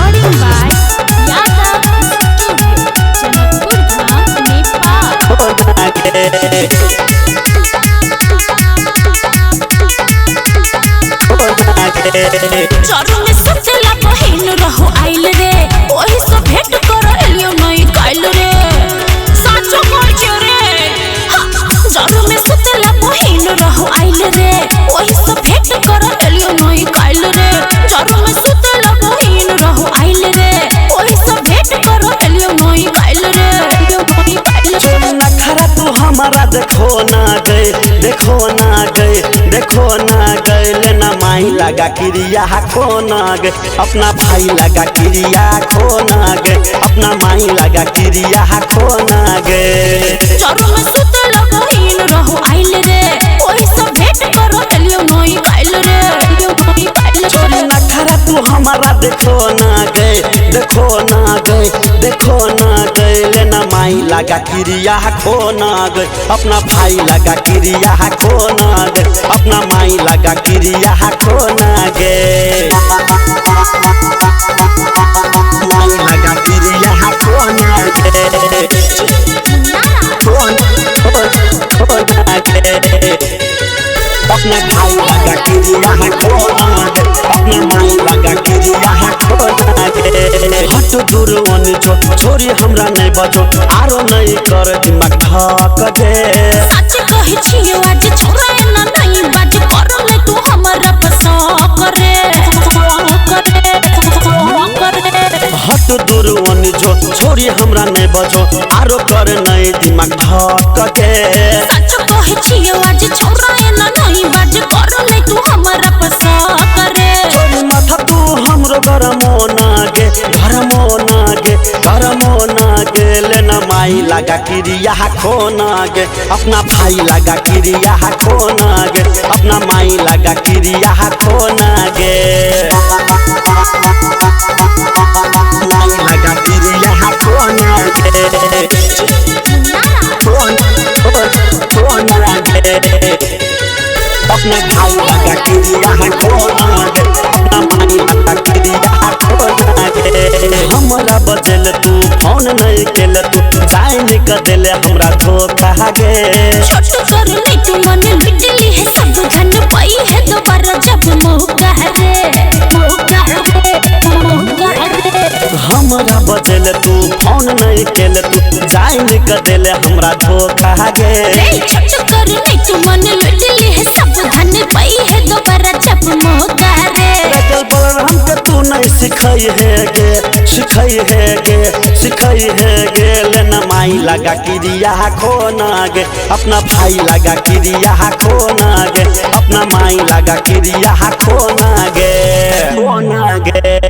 Recording by Yadav Studio, Janakpur Dham, Nepal. Churu में सुतला बहिन रहो आइल रे, ओही से भेंट कर एलियो नहीं काइल रे। साचो कहै छै रे, चोरू में सुतला बहिन रहो आइल रे, ओही से भेंट कर एलियो नहीं काइल रे। चोरू में सुतला बहिन रहो आइल रे, ओही से भेंट कर एलियो नहीं काइल रे। नखरा तू हमारा देखो ना गए, देखो ना गए, देखो ना गए, लेना माई लगा क्रिया खो ना गए, अपना भाई लगा क्रिया खो ना गए, अपना माई लगा क्रिया खो ना गए। चोरू में सुतला बहिन रहो आइल रे, ओही से भेंट कर एलियो नहीं काइल रे। नखरा तू हमारा देखो ना गए, देखो ना गए, देखो ना गए, लेना माई लगा क्रिया खो ना गए, अपना भाई लगा क्रिया खो ना गए, अपना माई लगा क्रिया खो ना गए। माई लगा क्रिया खो ना गए, खो ना गए, अपना भाई लगा क्रिया खो ना गए, अपना माई लगा क्रिया खो ना गए। हट दूर वन जो छोरी हमरा नहीं बजो, आरो नहीं कर दिमाग ढक दे। सच कहै छियो आज छोरा ना नहीं बाज करले तू हमरा पसंद करे। हट दूर वन जो छोरी हमरा नहीं बजो, आरो कर नहीं दिमाग ढक दे। सच कहै छियो आज छोरा ना नहीं बाज करले तू हमरा पसंद करे। छोरी माथा तू हमरो गरमो ना गे, गरमो ना गे, गरमो ना गे, लेना माई लगा क्रिया खो ना गे, अपना भाई लगा क्रिया खो ना गे, अपना माई लगा क्रिया खो ना गे। माई लगा क्रिया खो ना गे, खो ना गे, अपना भाई लगा क्रिया खो ना गे, अपना माई लगा क्रिया खो ना गे। हमरा बजल तू फोन नहीं केल, तू जान कर दिल हमरा धोखा गे। छोट करनी तू मन बिजली है सब धन पाई है दोबारा जब मौका रे, मौका रे, मौका रे। हमरा बजल तू फोन नहीं केल, तू जान कर दिल हमरा धोखा गे। छोट करनी तू मन बिजली है सब धन पाई है दोबारा जब मौका रे। चल बोल हमके तू नहीं सिखाई है गे, सिखाई है गे, सिखाई है गे, लेना माई लगा क्रिया खो ना गे, अपना भाई लगा क्रिया खो ना गे, अपना माई लगा क्रिया खो ना गे, खो ना गे।